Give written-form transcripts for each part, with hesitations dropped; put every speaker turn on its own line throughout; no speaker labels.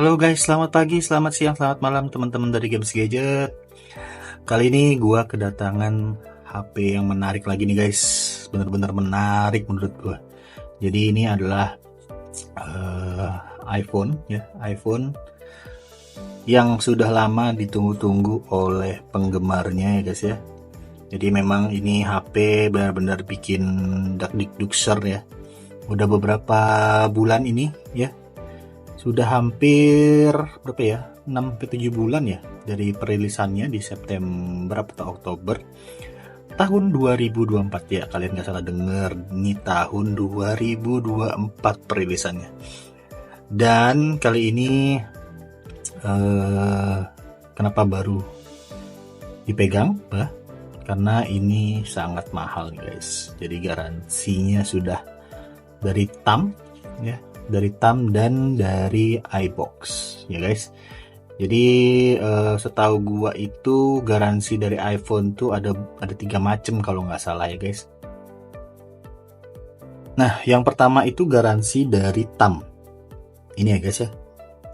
Halo guys, selamat pagi, selamat siang, selamat malam teman-teman dari Games Gadget. Kali ini gua kedatangan HP yang menarik lagi nih guys. Bener-bener menarik menurut gua. Jadi ini adalah iPhone ya, iPhone yang sudah lama ditunggu-tunggu oleh penggemarnya ya guys ya. Jadi memang ini HP benar-benar bikin dakdikdukser ya. Udah beberapa bulan ini ya, sudah hampir berapa ya, 6-7 bulan ya dari perilisannya di September atau Oktober tahun 2024 ya. Kalian gak salah denger, ini tahun 2024 perilisannya. Dan kali ini kenapa baru dipegang? Karena ini sangat mahal nih guys. Jadi garansinya sudah dari TAM ya, dari TAM dan dari iBox ya guys. Jadi setahu gua itu garansi dari iPhone tuh ada 3 macam kalau nggak salah ya guys. Nah, yang pertama itu garansi dari TAM. Ini ya guys ya,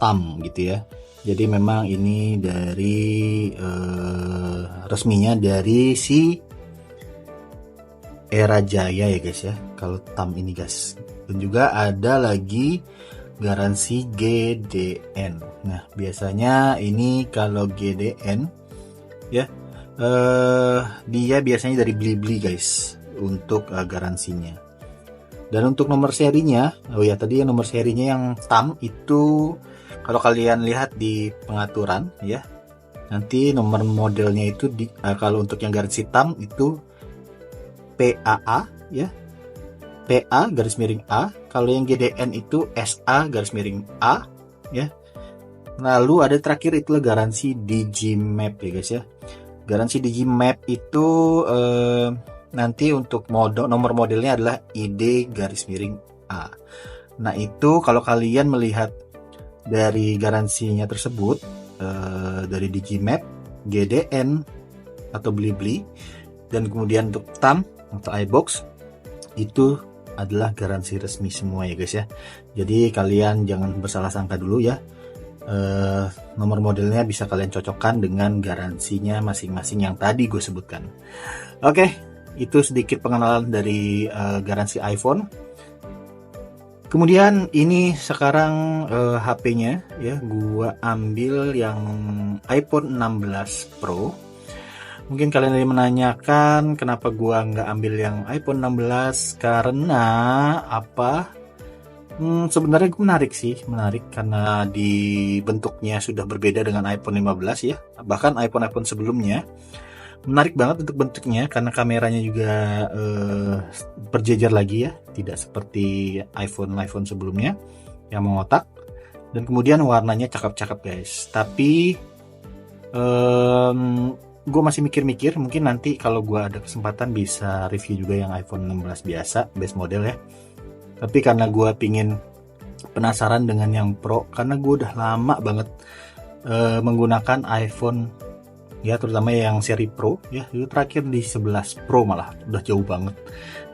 TAM gitu ya. Jadi memang ini dari resminya dari si Era Jaya ya guys ya, kalau TAM ini guys. Dan juga ada lagi garansi GDN. Nah, biasanya ini kalau GDN ya, dia biasanya dari Blibli guys untuk garansinya. Dan untuk nomor serinya, oh ya tadi yang nomor serinya yang TAM itu kalau kalian lihat di pengaturan ya, nanti nomor modelnya itu kalau untuk yang garansi TAM itu PAA ya, PA garis miring A. Kalau yang GDN itu SA garis miring A ya. Lalu ada terakhir itu garansi Digimap ya guys ya. Garansi Digimap itu nanti untuk nomor modelnya adalah ID garis miring A. Nah itu kalau kalian melihat dari garansinya tersebut, dari Digimap, GDN atau Blibli, dan kemudian untuk TAM atau iBox, itu adalah garansi resmi semua ya guys ya. Jadi kalian jangan bersalah sangka dulu ya. Nomor modelnya bisa kalian cocokkan dengan garansinya masing-masing yang tadi gue sebutkan. Oke, itu sedikit pengenalan dari garansi iPhone. Kemudian ini sekarang HP-nya ya, gua ambil yang iPhone 16 Pro. Mungkin kalian ada yang menanyakan kenapa gua nggak ambil yang iPhone 16, karena apa? Sebenarnya menarik karena di bentuknya sudah berbeda dengan iPhone 15 ya. Bahkan iPhone sebelumnya menarik banget untuk bentuknya karena kameranya juga berjejer lagi ya, tidak seperti iPhone sebelumnya yang mengotak. Dan kemudian warnanya cakep-cakep guys. Tapi gue masih mikir-mikir, mungkin nanti kalau gue ada kesempatan bisa review juga yang iPhone 16 biasa, base model ya. Tapi karena gue pingin penasaran dengan yang Pro, karena gue udah lama banget menggunakan iPhone ya, terutama yang seri Pro ya. Itu terakhir di 11 Pro, malah udah jauh banget.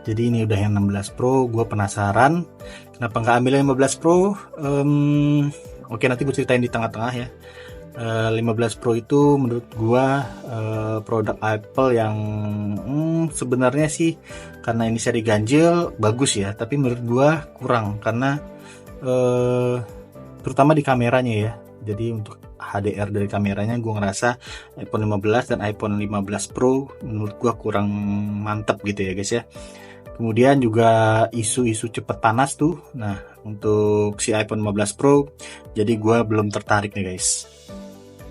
Jadi ini udah yang 16 Pro, gue penasaran kenapa nggak ambil yang 15 Pro. Oke, nanti gue ceritain di tengah-tengah ya. 15 Pro itu menurut gua produk Apple yang sebenarnya sih karena ini seri ganjil bagus ya, tapi menurut gua kurang karena terutama di kameranya ya. Jadi untuk HDR dari kameranya gua ngerasa iPhone 15 dan iPhone 15 Pro menurut gua kurang mantap gitu ya guys ya. Kemudian juga isu-isu cepet panas tuh. Nah, untuk si iPhone 15 Pro jadi gua belum tertarik nih guys.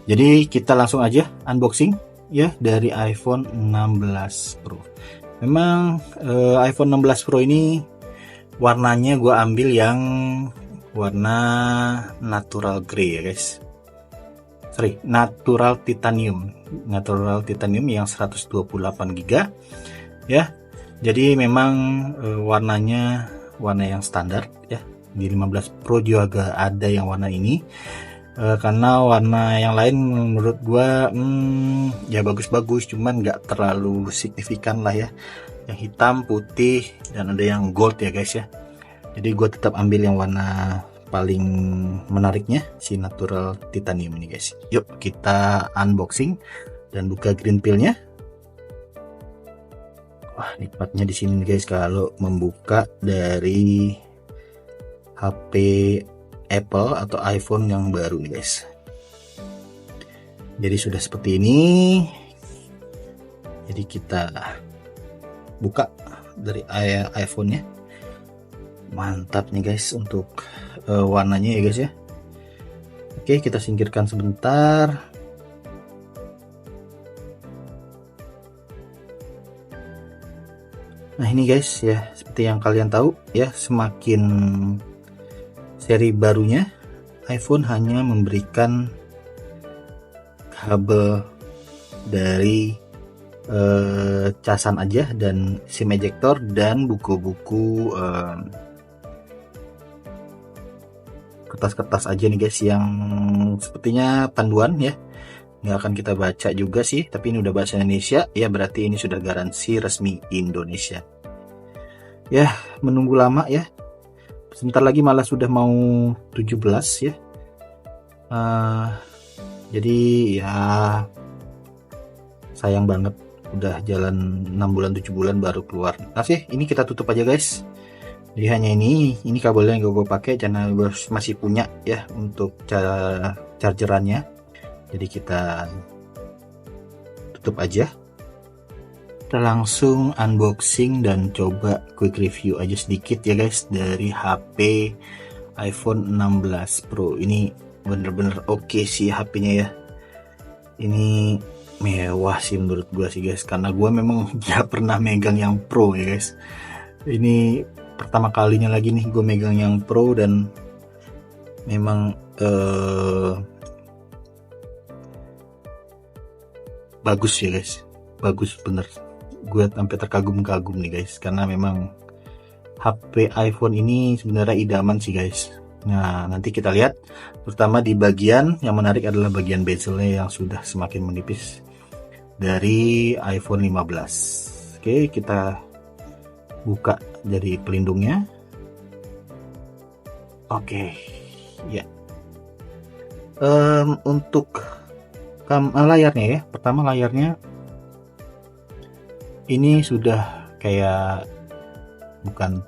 Jadi kita langsung aja unboxing ya dari iPhone 16 Pro. Memang iPhone 16 Pro ini warnanya gue ambil yang warna natural grey ya guys. Natural titanium yang 128 GB ya. Jadi memang warnanya warna yang standar ya. Di 15 Pro juga ada yang warna ini. Karena warna yang lain menurut gua ya bagus-bagus, cuman nggak terlalu signifikan lah ya. Yang hitam, putih, dan ada yang gold ya guys ya. Jadi gue tetap ambil yang warna paling menariknya si natural titanium ini guys. Yuk kita unboxing dan buka green pillnya. Wah, nikmatnya di sini guys kalau membuka dari HP Apple atau iPhone yang baru nih guys. Jadi sudah seperti ini. Jadi kita buka dari iPhone-nya. Mantap nih guys untuk warnanya ya guys ya. Oke, kita singkirkan sebentar. Nah ini guys ya, seperti yang kalian tahu ya, semakin seri barunya iPhone hanya memberikan kabel dari casan aja dan SIM ejector dan buku-buku kertas-kertas aja nih guys, yang sepertinya panduan ya, nggak akan kita baca juga sih, tapi ini udah bahasa Indonesia ya, berarti ini sudah garansi resmi Indonesia ya. Menunggu lama ya, sebentar lagi malah sudah mau 17 ya. Jadi ya sayang banget udah jalan 6 bulan 7 bulan baru keluar. Nah sih ini kita tutup aja guys. Jadi hanya ini kabelnya yang gue pakai karena gue masih punya ya untuk cara chargerannya. Jadi kita tutup aja. Kita langsung unboxing dan coba quick review aja sedikit ya guys dari HP iPhone 16 Pro. Ini bener-bener oke sih HP-nya ya. Ini mewah sih menurut gue sih guys, karena gue memang gak pernah megang yang Pro ya guys. Ini pertama kalinya lagi nih gue megang yang Pro dan memang bagus ya guys, bagus bener. Gue sampai terkagum-kagum nih guys, karena memang HP iPhone ini sebenarnya idaman sih guys. Nah nanti kita lihat, terutama di bagian yang menarik adalah bagian bezelnya yang sudah semakin menipis dari iPhone 15. Oke, kita buka dari pelindungnya. Oke ya, untuk layarnya ya, pertama layarnya ini sudah kayak bukan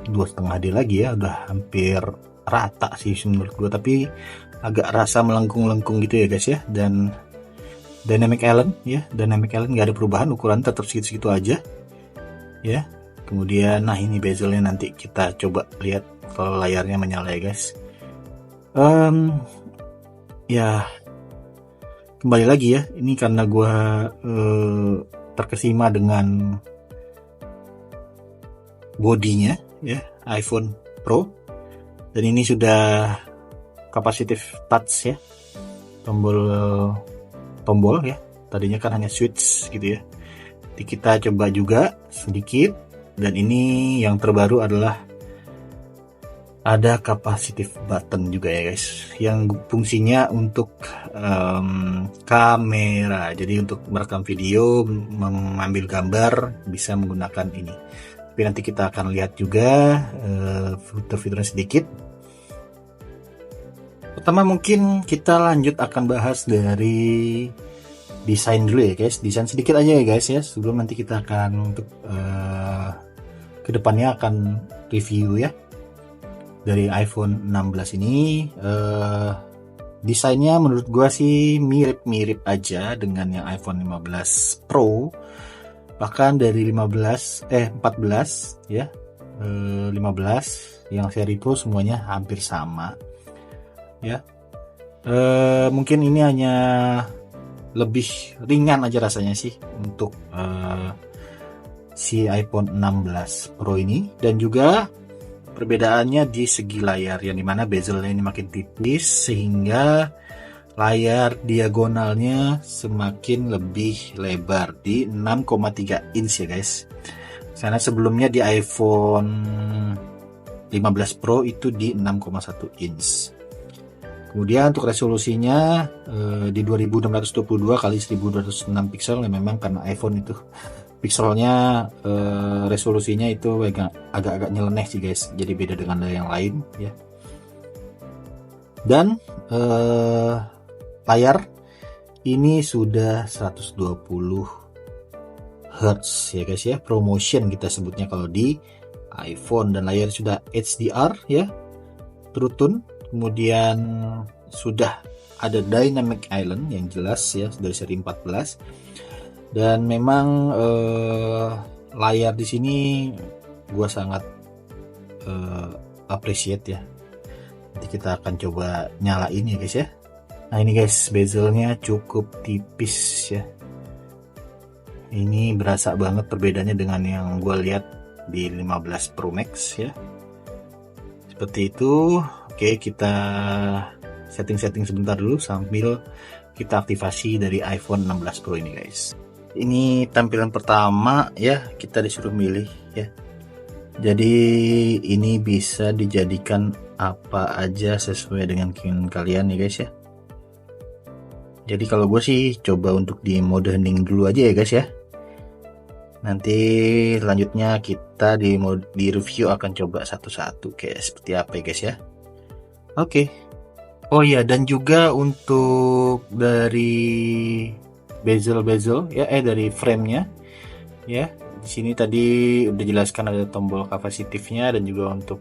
2,5D lagi ya, udah hampir rata sih menurut gue, tapi agak rasa melengkung-lengkung gitu ya guys ya. Dan Dynamic Island ya, Dynamic Island nggak ada perubahan, ukuran tetap segitu-segitu aja ya. Kemudian nah ini bezelnya, nanti kita coba lihat kalau layarnya menyala ya guys. Ya kembali lagi ya, ini karena gue terkesima dengan bodinya ya iPhone Pro, dan ini sudah capacitive touch ya, tombol ya, tadinya kan hanya switch gitu ya. Jadi kita coba juga sedikit, dan ini yang terbaru adalah ada capacitive button juga ya guys, yang fungsinya untuk kamera, jadi untuk merekam video, mengambil gambar bisa menggunakan ini. Tapi nanti kita akan lihat juga fitur-fiturnya sedikit. Pertama mungkin kita lanjut akan bahas dari desain dulu ya guys, desain sedikit aja ya guys ya, sebelum nanti kita akan untuk kedepannya akan review ya dari iPhone 16 ini. Desainnya menurut gua sih mirip-mirip aja dengan yang iPhone 15 Pro, bahkan dari 14 ya, 15 yang seri Pro semuanya hampir sama ya. Mungkin ini hanya lebih ringan aja rasanya sih untuk si iPhone 16 Pro ini, dan juga perbedaannya di segi layar, yang dimana bezelnya ini makin tipis sehingga layar diagonalnya semakin lebih lebar di 6,3 inch ya guys. Karena sebelumnya di iPhone 15 Pro itu di 6,1 inch. Kemudian untuk resolusinya di 2622 kali 1206 pixel ya, memang karena iPhone itu pixelnya resolusinya itu agak-agak nyeleneh sih guys, jadi beda dengan yang lain ya. Dan layar ini sudah 120 Hz ya guys ya, ProMotion kita sebutnya kalau di iPhone, dan layar sudah HDR ya, True Tone, kemudian sudah ada Dynamic Island yang jelas ya dari seri 14, dan memang layar di sini gua sangat appreciate ya. Nanti kita akan coba nyalain ya guys ya. Nah ini guys, bezelnya cukup tipis ya. Ini berasa banget perbedaannya dengan yang gue lihat di 15 Pro Max ya. Seperti itu. Oke, kita setting-setting sebentar dulu sambil kita aktivasi dari iPhone 16 Pro ini guys. Ini tampilan pertama ya, kita disuruh milih ya. Jadi ini bisa dijadikan apa aja sesuai dengan keinginan kalian ya guys ya. Jadi kalau gue sih coba untuk di mode hening dulu aja ya guys ya. Nanti selanjutnya kita di review akan coba satu-satu kayak seperti apa ya guys ya. Oke. Oh iya, dan juga untuk dari bezel ya, dari frame-nya ya. Di sini tadi udah jelaskan ada tombol kapasitifnya dan juga untuk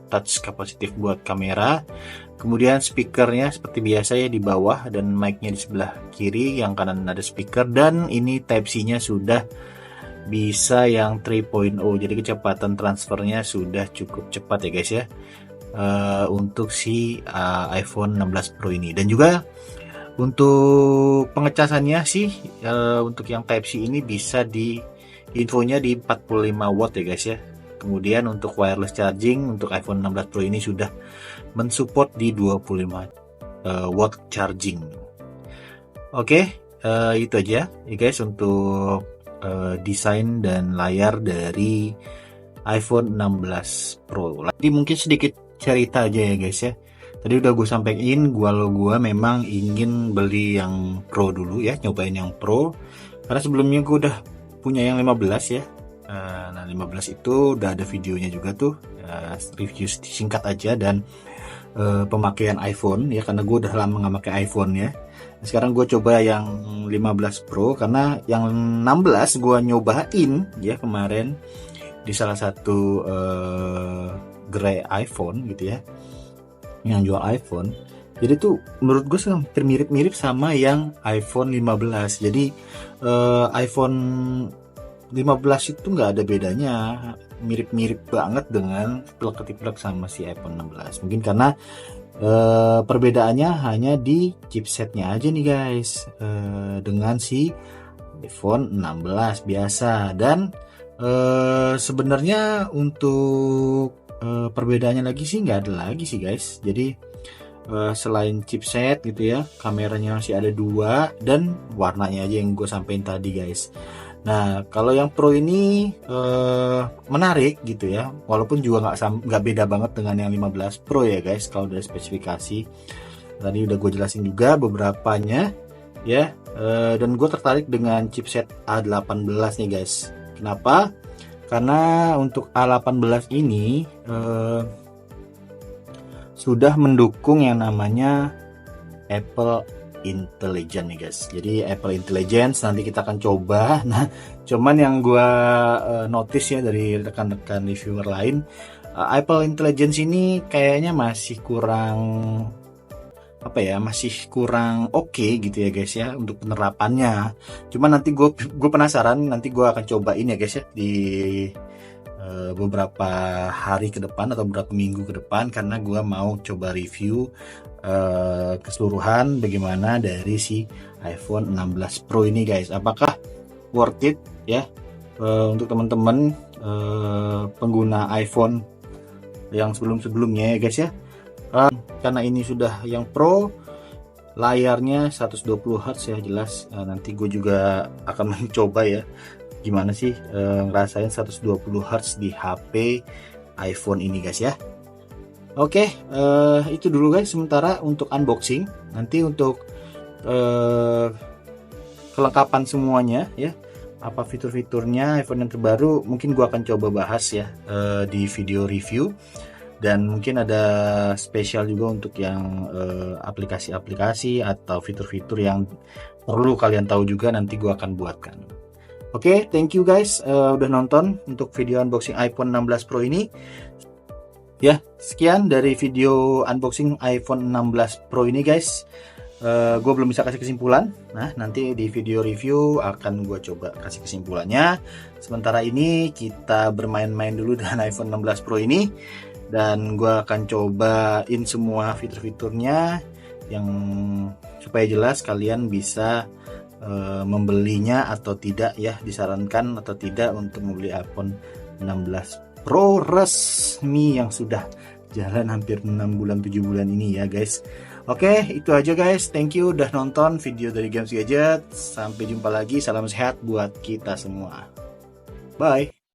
touch kapasitif buat kamera. Kemudian speakernya seperti biasa ya di bawah, dan mic-nya di sebelah kiri, yang kanan ada speaker, dan ini Type-C-nya sudah bisa yang 3.0, jadi kecepatan transfernya sudah cukup cepat ya guys ya untuk si iPhone 16 Pro ini. Dan juga untuk pengecasannya sih untuk yang Type-C ini bisa di infonya di 45 watt ya guys ya. Kemudian untuk wireless charging untuk iPhone 16 Pro ini sudah mensupport di 25 watt charging. Oke, itu aja ya guys untuk desain dan layar dari iPhone 16 Pro. Jadi mungkin sedikit cerita aja ya guys ya. Tadi udah gue sampaikan, gue memang ingin beli yang Pro dulu ya, nyobain yang Pro. Karena sebelumnya gue udah punya yang 15 ya. Nah 15 itu udah ada videonya juga tuh, review singkat aja dan pemakaian iPhone ya, karena gue udah lama nggak pakai iPhone ya. Sekarang gue coba yang 15 Pro karena yang 16 gue nyobain ya kemarin di salah satu gerai iPhone gitu ya, yang jual iPhone. Jadi tuh menurut gue hampir mirip-mirip sama yang iPhone 15. Jadi iPhone 15 itu nggak ada bedanya, mirip-mirip banget dengan plek-plek sama si iPhone 16. Mungkin karena perbedaannya hanya di chipsetnya aja nih guys, dengan si iPhone 16 biasa. Dan sebenarnya untuk perbedaannya lagi sih nggak ada lagi sih guys. Jadi selain chipset gitu ya, kameranya masih ada 2 dan warnanya aja yang gue sampein tadi guys. Nah kalau yang Pro ini menarik gitu ya, walaupun juga nggak beda banget dengan yang 15 Pro ya guys. Kalau dari spesifikasi tadi udah gue jelasin juga beberapanya ya, dan gue tertarik dengan chipset A18 nih guys. Kenapa? Karena untuk A18 ini sudah mendukung yang namanya Apple Intelligence nih guys. Jadi Apple Intelligence nanti kita akan coba. Nah, cuman yang gua notice ya dari rekan-rekan reviewer lain, Apple Intelligence ini kayaknya masih kurang masih kurang oke gitu ya guys ya untuk penerapannya. Cuman nanti gue penasaran, nanti gue akan cobain ya guys ya di beberapa hari ke depan atau beberapa minggu ke depan, karena gue mau coba review keseluruhan bagaimana dari si iPhone 16 Pro ini guys. Apakah worth it ya untuk teman-teman pengguna iPhone yang sebelum-sebelumnya ya guys ya. Karena ini sudah yang Pro, layarnya 120 Hz ya jelas. Nanti gue juga akan mencoba ya gimana sih ngerasain 120 Hz di HP iPhone ini guys ya. Oke, itu dulu guys sementara untuk unboxing. Nanti untuk kelengkapan semuanya ya, apa fitur-fiturnya iPhone yang terbaru, mungkin gua akan coba bahas ya di video review. Dan mungkin ada spesial juga untuk yang aplikasi-aplikasi atau fitur-fitur yang perlu kalian tahu juga, nanti gue akan buatkan. Oke, thank you guys udah nonton untuk video unboxing iPhone 16 Pro ini. Ya, sekian dari video unboxing iPhone 16 Pro ini guys. Gue belum bisa kasih kesimpulan. Nah, nanti di video review akan gue coba kasih kesimpulannya. Sementara ini kita bermain-main dulu dengan iPhone 16 Pro ini, dan gue akan cobain semua fitur-fiturnya yang supaya jelas kalian bisa membelinya atau tidak ya, disarankan atau tidak untuk membeli iPhone 16 Pro resmi yang sudah jalan hampir 6 bulan 7 bulan ini ya guys. Oke, itu aja guys. Thank you udah nonton video dari Games Gadget. Sampai jumpa lagi. Salam sehat buat kita semua. Bye.